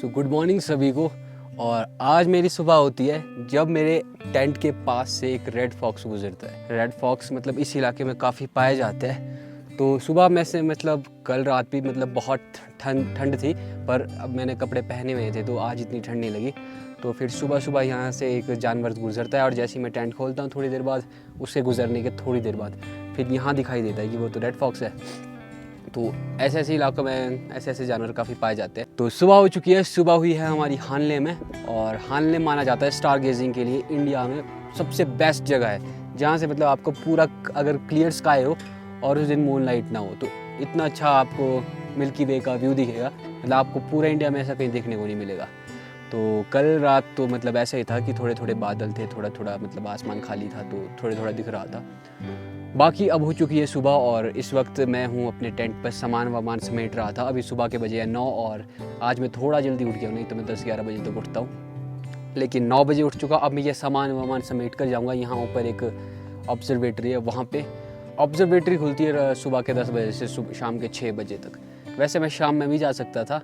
So good morning सभी को। और आज मेरी सुबह होती है जब मेरे टेंट के पास से एक रेड फॉक्स गुजरता है। रेड फॉक्स मतलब इस इलाके में काफ़ी पाए जाते हैं। तो सुबह में से मतलब कल रात भी मतलब बहुत ठंड थी, पर अब मैंने कपड़े पहने हुए थे तो आज इतनी ठंड नहीं लगी। तो फिर सुबह सुबह यहाँ से एक जानवर गुजरता है और जैसे ही मैं टेंट खोलता हूँ थोड़ी देर बाद, उससे गुजरने के थोड़ी देर बाद फिर यहाँ दिखाई देता है कि वो तो रेड फॉक्स है। तो ऐसे ऐसे इलाकों में ऐसे ऐसे जानवर काफ़ी पाए जाते हैं। तो सुबह हो चुकी है, सुबह हुई है हमारी हानले में। और हानले माना जाता है स्टार गेजिंग के लिए इंडिया में सबसे बेस्ट जगह है, जहाँ से मतलब आपको पूरा अगर क्लियर स्काई हो और उस दिन मून लाइट ना हो तो इतना अच्छा आपको मिल्की वे का व्यू दिखेगा। मतलब आपको पूरा इंडिया में ऐसा कहीं देखने को नहीं मिलेगा। तो कल रात तो मतलब ऐसा ही था कि थोड़े थोड़े बादल थे, थोड़ा थोड़ा मतलब आसमान खाली था तो थोड़ा थोड़ा दिख रहा था। बाकी अब हो चुकी है सुबह और इस वक्त मैं हूँ अपने टेंट पर सामान वामान समेट रहा था। अभी सुबह के बजे है 9 और आज मैं थोड़ा जल्दी उठ गया हूँ, नहीं तो मैं 10-11 बजे तक उठता हूँ, लेकिन 9 बजे उठ चुका। अब मैं ये सामान वामान समेट कर जाऊँगा। यहाँ ऊपर एक ऑब्जर्वेटरी है, वहाँ पे ऑब्जर्वेटरी खुलती है सुबह के 10 बजे से शाम के 6 बजे तक। वैसे मैं शाम में भी जा सकता था,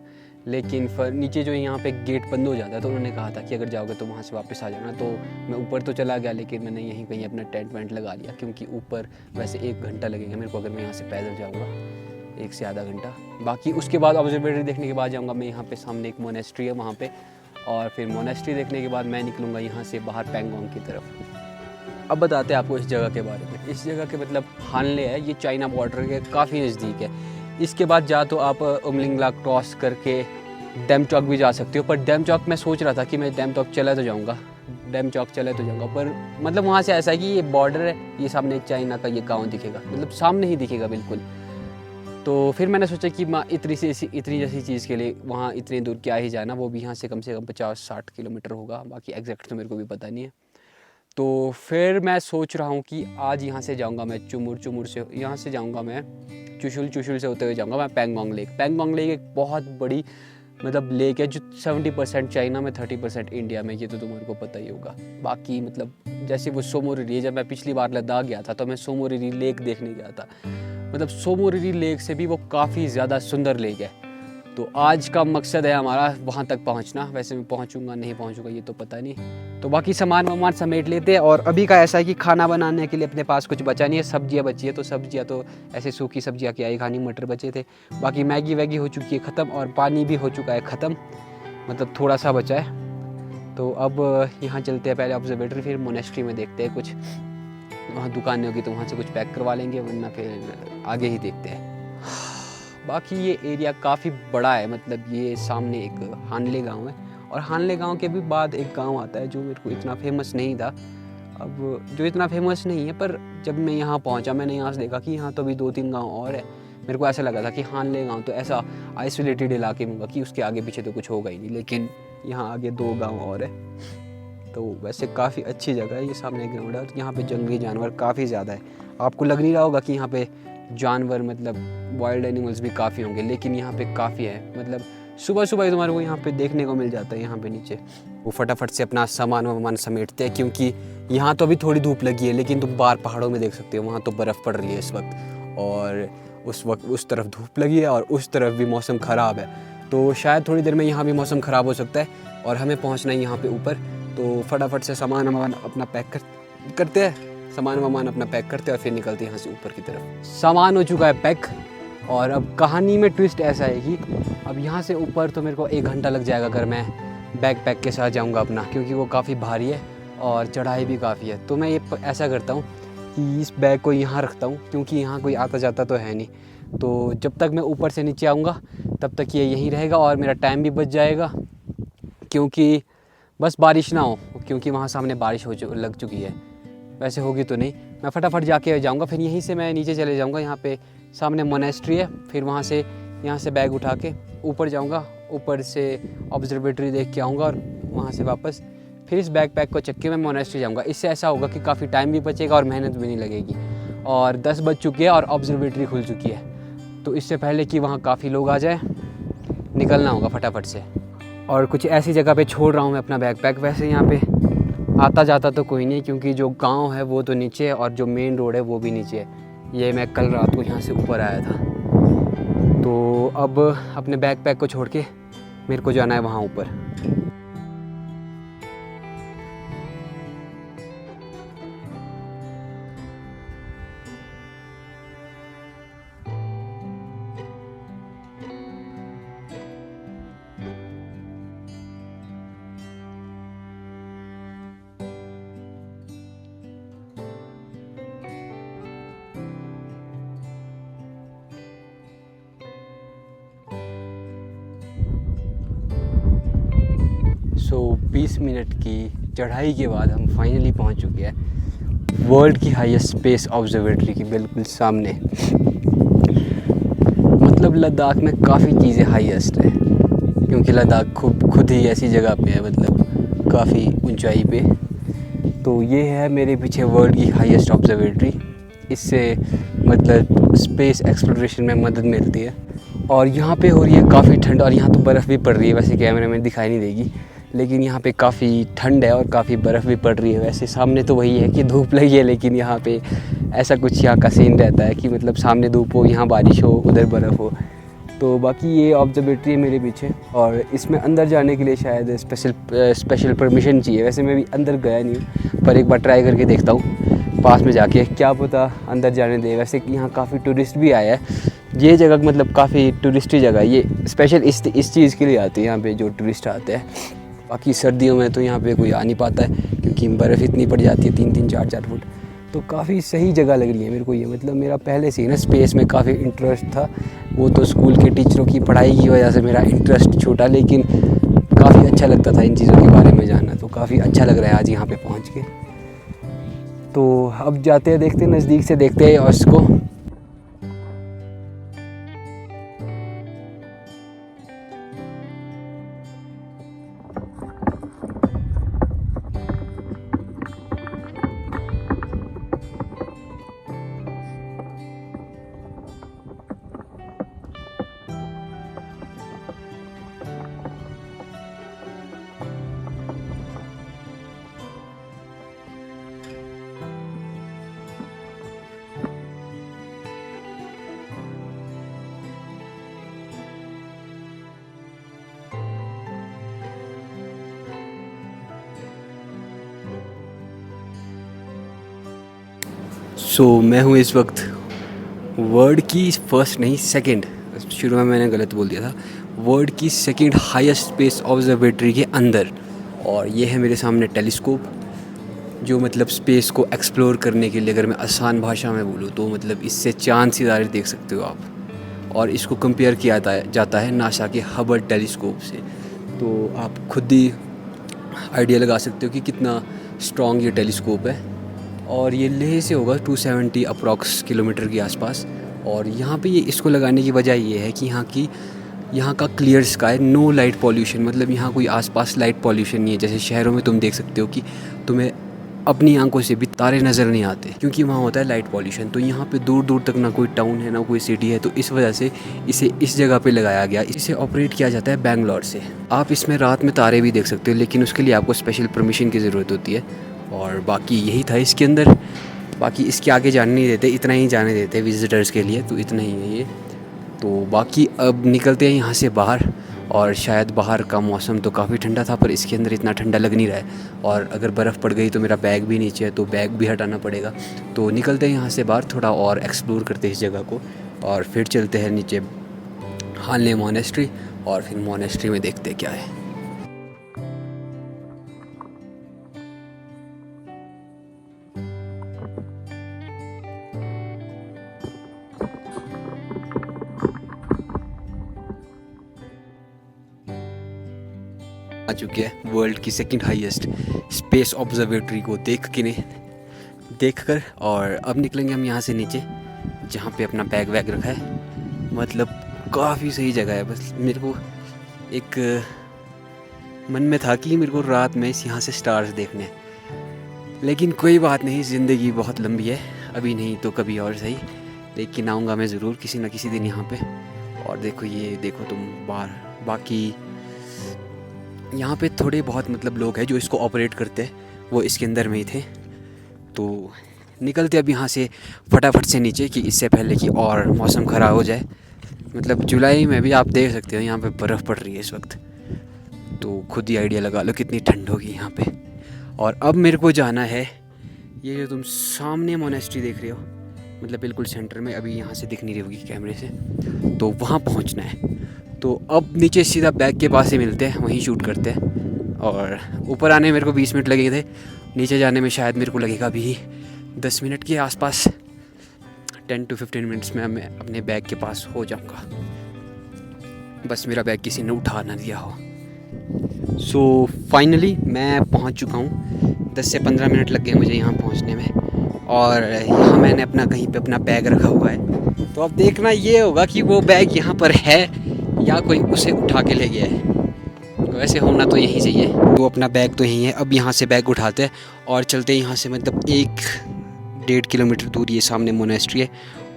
लेकिन फिर नीचे जो यहाँ पे गेट बंद हो जाता है तो उन्होंने कहा था कि अगर जाओगे तो वहाँ से वापस आ जाना। तो मैं ऊपर तो चला गया, लेकिन मैंने यहीं कहीं अपना टेंट वेंट लगा लिया, क्योंकि ऊपर वैसे 1 घंटा लगेगा मेरे को अगर मैं यहाँ से पैदल जाऊँगा, 1 से आधा घंटा। बाकी उसके बाद ऑब्जर्वेटरी देखने के बाद जाऊँगा मैं यहाँ पे सामने एक मोनेस्ट्री है वहाँ पर, और फिर मोनेस्ट्री देखने के बाद मैं निकलूँगा यहाँ से बाहर पैंगोंग की तरफ। अब बताते हैं आपको इस जगह के बारे में। इस जगह के मतलब हानले है, ये चाइना बॉर्डर के काफ़ी नज़दीक है। इसके बाद जा तो आप उमलिंगला क्रॉस करके डैम चौक भी जा सकते हो, पर डैम चौक मैं सोच रहा था कि मैं डैम चौक चला तो जाऊँगा, पर मतलब वहाँ से ऐसा है कि ये बॉर्डर है, ये सामने चाइना का ये गांव दिखेगा, मतलब सामने ही दिखेगा बिल्कुल। तो फिर मैंने सोचा कि मैं इतनी जैसी चीज़ के लिए वहाँ इतनी दूर क्या ही जाना, वो भी यहाँ से कम 50-60 किलोमीटर होगा, बाकी एग्जैक्ट तो मेरे को भी पता नहीं है। तो फिर मैं सोच रहा हूँ कि आज यहाँ से जाऊँगा मैं चुमुर से, यहाँ से जाऊँगा मैं चुशुल से होते हुए जाऊँगा मैं पैंगोंग लेक एक बहुत बड़ी मतलब लेक है जो 70% चाइना में, 30% इंडिया में, ये तो तुम्हारे को पता ही होगा। बाकी मतलब जैसे वो सोमोरिरी, जब मैं पिछली बार लद्दाख गया था तो मैं सोमोरिरी लेक देखने गया था। मतलब सोमोरिरी लेक से भी वो काफ़ी ज़्यादा सुंदर लेक है। तो आज का मकसद है हमारा वहाँ तक पहुँचना। वैसे मैं पहुँचूँगा नहीं पहुँचूँगा ये तो पता नहीं। तो बाकी सामान वामान समेट लेते हैं। और अभी का ऐसा है कि खाना बनाने के लिए अपने पास कुछ बचा नहीं है, सब्जियाँ बची है, तो सब्जियाँ तो ऐसे सूखी सब्जियाँ क्या ही खानी, मटर बचे थे। बाकी मैगी वैगी हो चुकी है ख़त्म और पानी भी हो चुका है ख़त्म, मतलब थोड़ा सा बचा है। तो अब यहाँ चलते हैं पहले ऑब्जर्वेटरी, फिर मोनेस्ट्री में देखते हैं कुछ वहाँ दुकानें होगी तो वहाँ से कुछ पैक करवा लेंगे, वरना फिर आगे ही देखते हैं। बाकी ये एरिया काफ़ी बड़ा है, मतलब ये सामने एक हानले गांव है और हानले गांव के भी बाद एक गांव आता है जो मेरे को इतना फेमस नहीं था, अब जो इतना फेमस नहीं है, पर जब मैं यहाँ पहुँचा मैंने यहाँ से देखा कि यहाँ तो भी 2-3 गांव और है। मेरे को ऐसा लगा था कि हानले गांव तो ऐसा आइसोलेटेड इलाके में होगा कि उसके आगे पीछे तो कुछ होगा ही नहीं, लेकिन यहाँ आगे 2 गाँव और है। तो वैसे काफ़ी अच्छी जगह है, ये सामने ग्राउंड है और यहाँ पे जंगली जानवर काफ़ी ज़्यादा है। आपको लग नहीं रहा होगा कि यहाँ पे जानवर मतलब वाइल्ड एनिमल्स भी काफ़ी होंगे, लेकिन यहाँ पे काफ़ी है। मतलब सुबह सुबह ही तुम्हारे को यहाँ पे देखने को मिल जाता है। यहाँ पे नीचे वो फटाफट से अपना सामान वामान समेटते हैं, क्योंकि यहाँ तो अभी थोड़ी धूप लगी है, लेकिन तुम बाहर पहाड़ों में देख सकते हो वहाँ तो बर्फ़ पड़ रही है इस वक्त, और उस वक्त उस तरफ धूप लगी है और उस तरफ भी मौसम ख़राब है। तो शायद थोड़ी देर में यहाँ भी मौसम ख़राब हो सकता है और हमें पहुँचना है यहाँ पर ऊपर। तो फटाफट से सामान वामान अपना पैक करते हैं, सामान वामान अपना पैक करते हैं और फिर निकलते हैं यहाँ से ऊपर की तरफ। सामान हो चुका है पैक और अब कहानी में ट्विस्ट ऐसा है कि अब यहाँ से ऊपर तो मेरे को 1 घंटा लग जाएगा अगर मैं बैग पैक के साथ जाऊँगा अपना, क्योंकि वो काफ़ी भारी है और चढ़ाई भी काफ़ी है। तो मैं ये ऐसा करता हूँ कि इस बैग को यहाँ रखता हूँ, क्योंकि यहाँ कोई आता जाता तो है नहीं। तो जब तक मैं ऊपर से नीचे आऊँगा तब तक ये यहीं रहेगा और मेरा टाइम भी बच जाएगा, क्योंकि बस बारिश ना हो, क्योंकि वहाँ सामने बारिश लग चुकी है। वैसे होगी तो नहीं, मैं फटाफट जाके जाऊँगा, फिर यहीं से मैं नीचे चले जाऊँगा। यहाँ पे सामने मोनेस्ट्री है, फिर वहाँ से यहाँ से बैग उठा के ऊपर जाऊँगा, ऊपर से ऑब्जर्वेटरी देख के आऊँगा और वहाँ से वापस फिर इस बैग पैक को चक्के में मोनेस्ट्री जाऊँगा। इससे ऐसा होगा कि काफ़ी टाइम भी बचेगा और मेहनत भी नहीं लगेगी। और 10 बज चुकी है और ऑब्जर्वेटरी खुल चुकी है, तो इससे पहले कि वहाँ काफ़ी लोग आ जाए निकलना होगा फटाफट से। और कुछ ऐसी जगह पे छोड़ रहा हूँ मैं अपना बैग पैक। वैसे यहाँ पे आता जाता तो कोई नहीं, क्योंकि जो गांव है वो तो नीचे है और जो मेन रोड है वो भी नीचे है। ये मैं कल रात को यहाँ से ऊपर आया था। तो अब अपने बैग पैक को छोड़ के मेरे को जाना है वहाँ ऊपर। सो 20 मिनट की चढ़ाई के बाद हम फाइनली पहुंच चुके हैं वर्ल्ड की हाईएस्ट स्पेस ऑब्जर्वेटरी के बिल्कुल सामने। मतलब लद्दाख में काफ़ी चीज़ें हाईएस्ट है, क्योंकि लद्दाख खुद ही ऐसी जगह पे है, मतलब काफ़ी ऊंचाई पे। तो ये है मेरे पीछे वर्ल्ड की हाईएस्ट ऑब्जर्वेटरी। इससे मतलब स्पेस एक्सप्लोरेशन में मदद मिलती है। और यहाँ पे हो रही है काफ़ी ठंड, और यहाँ तो बर्फ़ भी पड़ रही है। वैसे कैमरे में दिखाई नहीं देगी, लेकिन यहाँ पे काफ़ी ठंड है और काफ़ी बर्फ़ भी पड़ रही है। वैसे सामने तो वही है कि धूप लगी है, लेकिन यहाँ पे ऐसा कुछ यहाँ का सीन रहता है कि मतलब सामने धूप हो, यहाँ बारिश हो, उधर बर्फ़ हो। तो बाकी ये ऑब्जर्वेटरी है मेरे पीछे, और इसमें अंदर जाने के लिए शायद स्पेशल परमिशन चाहिए। वैसे मैं भी अंदर गया नहीं हूँ, पर एक बार ट्राई करके देखता हूँ पास में जाके, क्या पता अंदर जाने दे। वैसे कि यहाँ काफ़ी टूरिस्ट भी आया है। ये जगह मतलब काफ़ी टूरिस्टी जगह है, ये स्पेशल इस चीज़ के लिए आती है यहाँ पे जो टूरिस्ट आते हैं। बाकी सर्दियों में तो यहाँ पे कोई आ नहीं पाता है, क्योंकि बर्फ़ इतनी पड़ जाती है 3-3, 4-4 फुट। तो काफ़ी सही जगह लग रही है मेरे को ये। मतलब मेरा पहले से ही ना स्पेस में काफ़ी इंटरेस्ट था। वो तो स्कूल के टीचरों की पढ़ाई की वजह से मेरा इंटरेस्ट छूटा, लेकिन काफ़ी अच्छा लगता था इन चीज़ों के बारे में जानना। तो काफ़ी अच्छा लग रहा है आज यहाँ पे पहुँच के। तो अब जाते हैं, देखते हैं, नज़दीक से देखते हैं और इसको। मैं हूँ इस वक्त वर्ल्ड की फर्स्ट नहीं सेकंड, शुरू में मैंने गलत बोल दिया था, वर्ल्ड की सेकंड हाईएस्ट स्पेस ऑब्जर्वेटरी के अंदर। और ये है मेरे सामने टेलीस्कोप, जो मतलब स्पेस को एक्सप्लोर करने के लिए, अगर मैं आसान भाषा में बोलूँ तो मतलब इससे चांद सितारे देख सकते हो आप। और इसको कंपेयर किया जाता है नासा के हबल टेलीस्कोप से। तो आप खुद ही आइडिया लगा सकते हो कि कितना स्ट्रॉन्ग ये टेलीस्कोप है। और ये लेह से होगा 270 अप्रॉक्स किलोमीटर के आसपास। और यहाँ पे ये इसको लगाने की वजह ये है कि यहाँ का clear sky, no light pollution. मतलब यहाँ कोई आसपास लाइट पॉल्यूशन नहीं है। जैसे शहरों में तुम देख सकते हो कि तुम्हें अपनी आंखों से भी तारे नज़र नहीं आते, क्योंकि वहाँ होता है लाइट पॉल्यूशन। तो यहाँ पे दूर दूर तक ना कोई टाउन है, ना कोई सिटी है। तो इस वजह से इसे इस जगह पे लगाया गया। इसे ऑपरेट किया जाता है बैंगलोर से। आप इसमें रात में तारे भी देख सकते हो, लेकिन उसके लिए आपको स्पेशल परमिशन की ज़रूरत होती है। और बाकी यही था इसके अंदर। बाकी इसके आगे जाने नहीं देते, इतना ही जाने देते विज़िटर्स के लिए। तो इतना ही है ये। तो बाकी अब निकलते हैं यहाँ से बाहर। और शायद बाहर का मौसम तो काफ़ी ठंडा था, पर इसके अंदर इतना ठंडा लग नहीं रहा है। और अगर बर्फ़ पड़ गई तो मेरा बैग भी नीचे है, तो बैग भी हटाना पड़ेगा। तो निकलते हैं यहाँ से बाहर, थोड़ा और एक्सप्लोर करते हैं इस जगह को, और फिर चलते हैं नीचे हानले मोनेस्ट्री। और फिर मोनेस्ट्री में देखते हैं क्या है। आ चुके हैं वर्ल्ड की सेकंड हाईएस्ट स्पेस ऑब्जर्वेटरी को देख कर। और अब निकलेंगे हम यहाँ से नीचे, जहाँ पे अपना बैग वैग रखा है। मतलब काफ़ी सही जगह है। बस मेरे को एक मन में था कि मेरे को रात में यहाँ से स्टार्स देखने, लेकिन कोई बात नहीं, ज़िंदगी बहुत लंबी है। अभी नहीं तो कभी और सही, लेकिन आऊँगा मैं ज़रूर किसी न किसी दिन यहाँ पे। और देखो, ये देखो तुम बाहर। बाकी यहाँ पे थोड़े बहुत मतलब लोग हैं जो इसको ऑपरेट करते हैं, वो इसके अंदर में ही थे। तो निकलते अब यहाँ से फटाफट से नीचे, कि इससे पहले कि और मौसम ख़राब हो जाए। मतलब जुलाई में भी आप देख सकते हो यहाँ पे बर्फ़ पड़ रही है इस वक्त। तो खुद ही आइडिया लगा लो कितनी ठंड होगी यहाँ पे। और अब मेरे को जाना है, ये जो तुम सामने मोनेस्ट्री देख रहे हो, मतलब बिल्कुल सेंटर में, अभी यहाँ से दिख नहीं रही होगी कैमरे से, तो वहाँ पहुँचना है। तो अब नीचे सीधा बैग के पास ही मिलते हैं, वहीं शूट करते हैं। और ऊपर आने में मेरे को 20 मिनट लगे थे, नीचे जाने में शायद मेरे को लगेगा अभी 10 मिनट के आसपास। 10 to 15 मिनट्स में मैं अपने बैग के पास हो जाऊँगा, बस मेरा बैग किसी ने उठा ना दिया हो। सो फाइनली मैं पहुँच चुका हूँ। 10 से 15 मिनट लग गए मुझे यहाँ पहुँचने में। और यहाँ मैंने अपना कहीं पे अपना बैग रखा हुआ है, तो अब देखना ये होगा कि वो बैग यहाँ पर है या कोई उसे उठा के ले गया है। वैसे होना तो यहीं चाहिए, तो अपना बैग तो यहीं है। अब यहाँ से बैग उठाते हैं और चलते हैं यहाँ से, मतलब 1-1.5 किलोमीटर दूर ये सामने मोनेस्ट्री है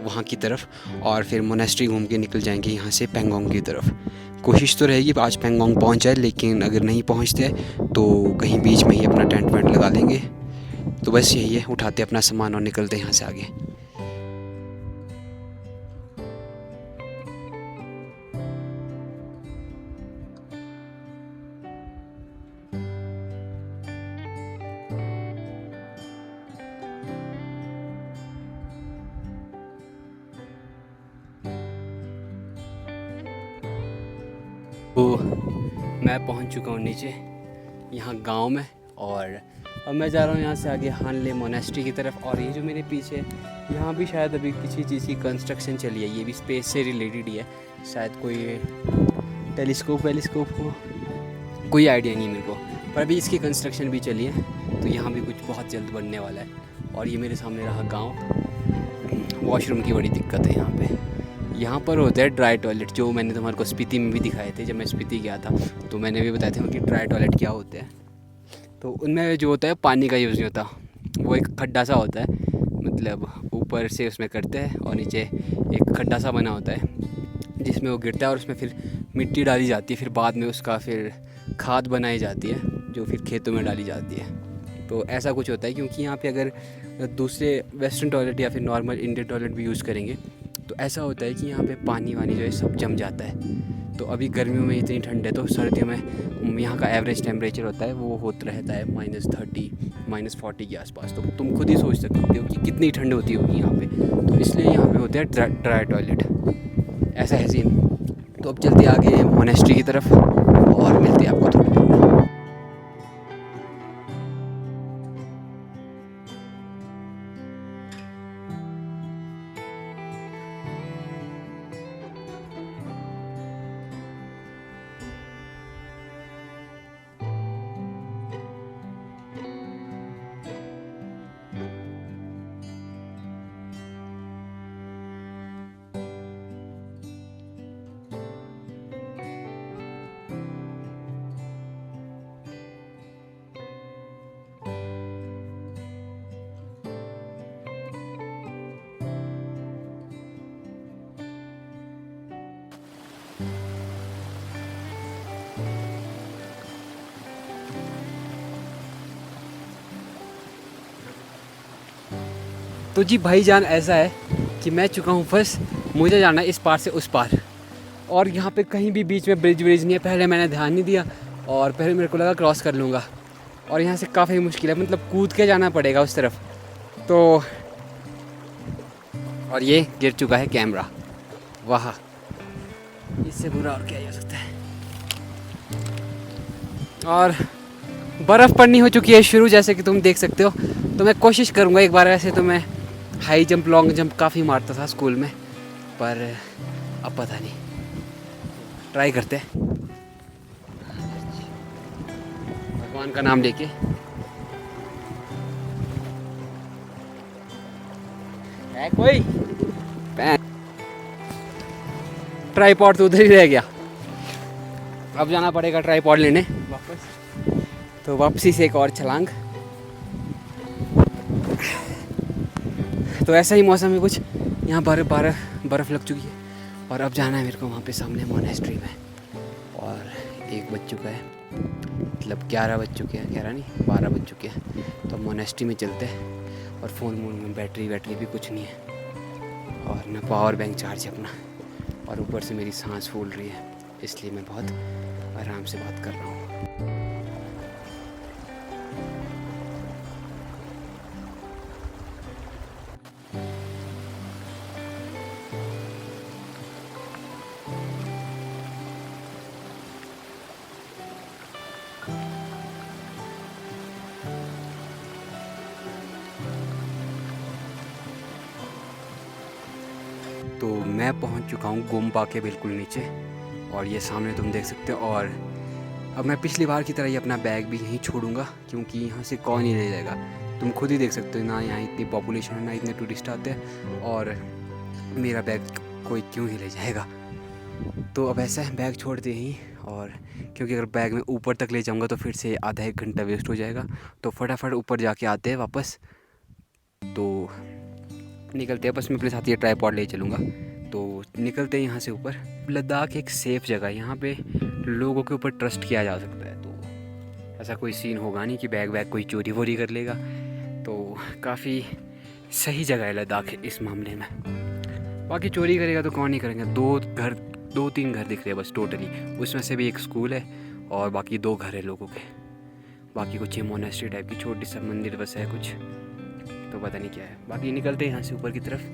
वहाँ की तरफ, और फिर मोनेस्ट्री घूम के निकल जाएंगे यहाँ से पैंगोंग की तरफ। कोशिश तो रहेगी आज पैंगोंग पहुँच जाए, लेकिन अगर नहीं पहुँचते तो कहीं बीच में ही अपना टेंट वेंट लगा लेंगे। तो बस यही है, उठाते अपना सामान और निकलते यहाँ से आगे। तो मैं पहुंच चुका हूं नीचे यहाँ गांव में, और अब मैं जा रहा हूँ यहाँ से आगे हानले मोनेस्ट्री की तरफ। और ये जो मेरे पीछे है, यहाँ भी शायद अभी किसी चीज़ की कंस्ट्रक्शन चली है, ये भी स्पेस से रिलेटेड ही है, शायद कोई टेलीस्कोप हो, कोई आइडिया नहीं मेरे को, पर अभी इसकी कंस्ट्रक्शन भी चली है। तो यहाँ भी कुछ बहुत जल्द बनने वाला है। और ये मेरे सामने रहा गाँव। वॉशरूम की बड़ी दिक्कत है यहाँ पर। यहाँ पर होता है ड्राई टॉयलेट, जो मैंने तुम्हारे को स्पीति में भी दिखाए थे। जब मैं स्पीति गया था तो मैंने भी बताया था कि ड्राई टॉयलेट क्या होते हैं। तो उनमें जो होता है पानी का यूज़ नहीं होता, वो एक खड्डा सा होता है, मतलब ऊपर से उसमें करते हैं और नीचे एक खड्डा सा बना होता है जिसमें वो गिरता है, और उसमें फिर मिट्टी डाली जाती है, फिर बाद में उसका फिर खाद बनाई जाती है जो फिर खेतों में डाली जाती है। तो ऐसा कुछ होता है, क्योंकि यहाँ पे अगर दूसरे वेस्टर्न टॉयलेट या फिर नॉर्मल इंडियन टॉयलेट भी यूज़ करेंगे तो ऐसा होता है कि यहाँ पे पानी वानी जो है सब जम जाता है। तो अभी गर्मियों में इतनी ठंड है, तो सर्दियों में यहाँ का एवरेज टेम्परेचर होता है वो होता रहता है -30 -40 के आसपास। तो तुम खुद ही सोच सकते हो कि कितनी ठंड होती होगी यहाँ पे। तो इसलिए यहाँ पे होते हैं ड्राई टॉयलेट। ऐसा है सीन। तो अब चलते आगे मोनेस्ट्री की तरफ और मिलते हैं आपको थोड़ी देर में। तो जी भाईजान, ऐसा है कि मैं चुका हूँ फंस, मुझे जाना है इस पार से उस पार, और यहाँ पे कहीं भी बीच में ब्रिज नहीं है। पहले मैंने ध्यान नहीं दिया और पहले मेरे को लगा क्रॉस कर लूँगा, और यहाँ से काफ़ी मुश्किल है, मतलब कूद के जाना पड़ेगा उस तरफ। तो और ये गिर चुका है कैमरा, वाह, इससे बुरा और क्या ही हो सकता है। और बर्फ़ पड़नी हो चुकी है शुरू, जैसे कि तुम देख सकते हो। तो मैं कोशिश करूँगा एक बार। ऐसे तो मैं हाई जंप लॉन्ग जंप काफ़ी मारता था स्कूल में, पर अब पता नहीं, ट्राई करते हैं भगवान का नाम लेके। है कोई ट्राईपॉड तो उधर ही रह गया, अब जाना पड़ेगा ट्राईपॉड लेने वापस। तो वापसी से एक और छलांग। तो ऐसा ही मौसम है कुछ, यहाँ बर्फ़ लग चुकी है, और अब जाना है मेरे को वहाँ पे सामने मोनेस्ट्री में। और 1 बज चुका है, मतलब 11 बज चुके हैं, 11 नहीं 12 बज चुके हैं। तो मोनेस्ट्री में चलते हैं। और फ़ोन में बैटरी भी कुछ नहीं है, और ना पावर बैंक चार्ज है अपना, और ऊपर से मेरी सांस फूल रही है। इसलिए मैं बहुत आराम से बात कर रहा हूँ। तो मैं पहुंच चुका हूं गोम्पा के बिल्कुल नीचे, और ये सामने तुम देख सकते हो। और अब मैं पिछली बार की तरह ही अपना बैग भी यहीं छोड़ूंगा, क्योंकि यहाँ से कौन ही ले जाएगा। तुम खुद ही देख सकते हो ना, यहाँ इतनी पॉपुलेशन है, ना इतने टूरिस्ट आते हैं, और मेरा बैग कोई क्यों ही ले जाएगा। तो अब ऐसा है, बैग छोड़ दे ही। और क्योंकि अगर बैग में ऊपर तक ले जाऊँगा तो फिर से आधा एक घंटा वेस्ट हो जाएगा, तो फटाफट ऊपर जाके आते हैं वापस। तो निकलते हैं, बस मैं अपने साथ ये ट्राइपॉड ले चलूँगा। तो निकलते हैं यहाँ से ऊपर। लद्दाख एक सेफ़ जगह है, यहाँ पे लोगों के ऊपर ट्रस्ट किया जा सकता है। तो ऐसा कोई सीन होगा नहीं कि बैग वैग कोई चोरी वोरी कर लेगा। तो काफ़ी सही जगह है लद्दाख इस मामले में। बाकी चोरी करेगा तो कौन नहीं करेंगे। 2-3 घर दिख रहे हैं बस टोटली, उसमें से भी एक स्कूल है और बाकी 2 घर है लोगों के। बाकी कुछ ये मोनेस्ट्री टाइप की छोटी सा मंदिर बस है कुछ, तो पता नहीं क्या है। बाकी निकलते हैं यहाँ से ऊपर की तरफ।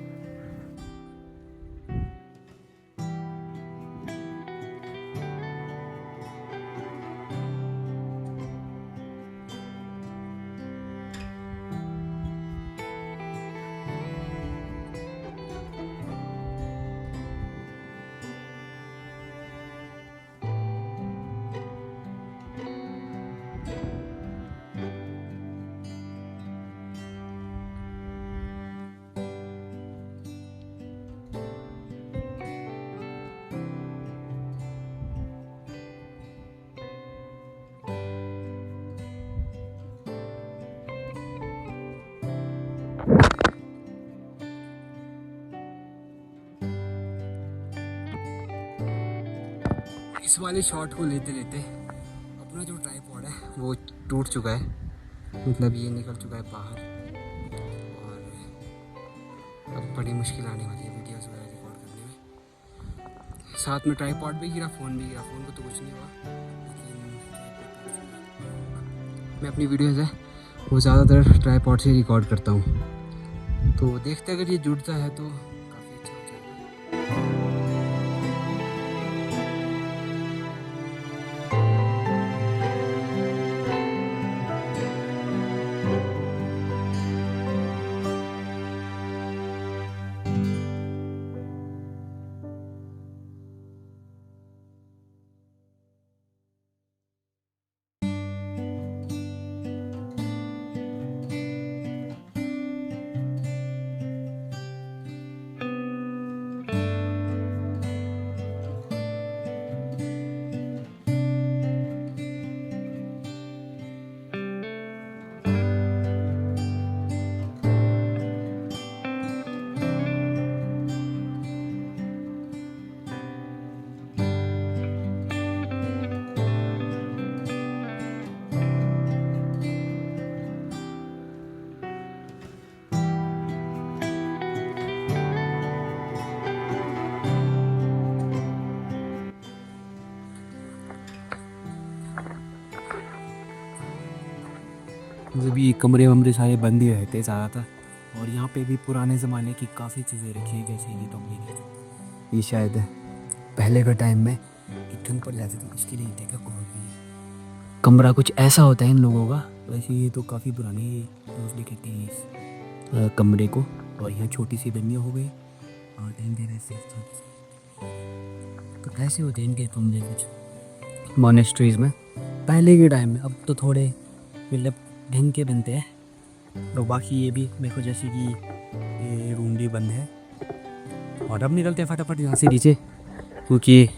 इस वाले शॉट को लेते लेते अपना जो ट्राइपॉड है वो टूट चुका है, मतलब ये निकल चुका है बाहर, और अब बड़ी मुश्किल आने वाली है वीडियोस वगैरह रिकॉर्ड करने में। साथ में ट्राइपॉड भी गिरा, फ़ोन भी गिरा। फ़ोन को तो कुछ नहीं हुआ, लेकिन मैं अपनी वीडियोस है वो ज़्यादातर ट्राइपॉड से रिकॉर्ड करता हूँ। तो देखते अगर ये जुड़ता है तो काफ़ी अच्छा हो जाएगा। मतलब ये कमरे वमरे सारे बंद ही रहते ज़्यादातर, और यहाँ पे भी पुराने ज़माने की काफ़ी चीज़ें रखी है। जैसे ये तो ये शायद पहले के टाइम में ठंड पड़ जाती थी, उसके लिए देखा कमरा कुछ ऐसा होता है इन लोगों का। वैसे ये तो काफ़ी पुरानी यूजली कहते हैं इस कमरे को। और यहाँ छोटी सी बनिया हो गई और इनके वैसे तो कैसे होते हैं इनके कमरे कुछ मोनेस्ट्रीज़ में पहले के टाइम में। अब तो थोड़े मतलब ढंग के बनते हैं। तो बाकी ये भी मेरे को जैसे कि ये रूम भी बंद है। और अब निकलते हैं फटाफट यहाँ से नीचे, क्योंकि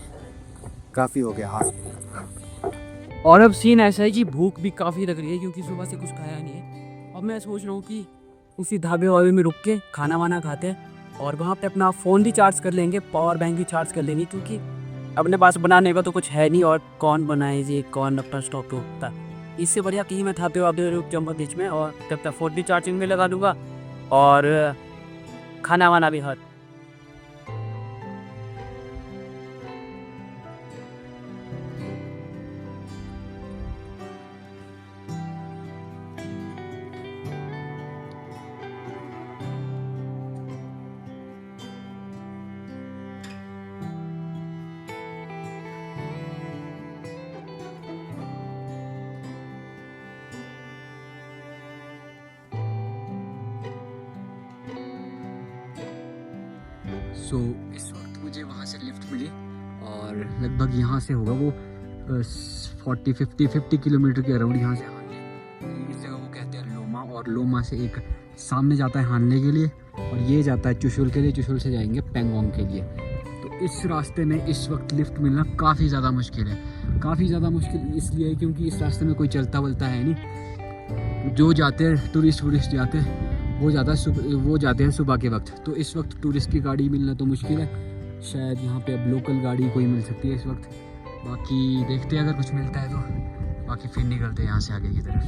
काफ़ी हो गया हाथ। और अब सीन ऐसा है कि भूख भी काफ़ी लग रही है, क्योंकि सुबह से कुछ खाया नहीं है। अब मैं सोच रहा हूँ कि उसी ढाबे वाबे में रुक के खाना वाना खाते हैं, और वहाँ पे अपना फ़ोन भी चार्ज कर लेंगे, पावर बैंक भी चार्ज कर लेंगे, क्योंकि अपने पास बनाने का तो कुछ है नहीं। और कौन बनाए ये, कौन अपना स्टॉक रोकता है। इससे बढ़िया कहीं मैं ढाबे वाबे रुक जाऊँगा बीच में, और तब तक फ़ोन भी चार्जिंग में लगा दूँगा और खाना वाना भी हर सो इस वक्त मुझे वहाँ से लिफ्ट मिली और लगभग यहाँ से होगा वो 40-50 किलोमीटर के अराउंड यहाँ से हानले। इस जगह को कहते हैं लोमा, और लोमा से एक सामने जाता है हानले के लिए और ये जाता है चुशुल के लिए, चुशुल से जाएंगे पेंगोंग के लिए। तो इस रास्ते में इस वक्त लिफ्ट मिलना काफ़ी ज़्यादा मुश्किल है। काफ़ी ज़्यादा मुश्किल इसलिए है क्योंकि इस रास्ते में कोई चलता वलता है नहीं। जो जाते हैं टूरिस्ट जाते हैं वो जाते हैं सुबह के वक्त। तो इस वक्त टूरिस्ट की गाड़ी मिलना तो मुश्किल है। शायद यहाँ पे अब लोकल गाड़ी कोई मिल सकती है इस वक्त। बाकी देखते हैं अगर कुछ मिलता है तो, बाकी फिर निकलते हैं यहाँ से आगे की तरफ।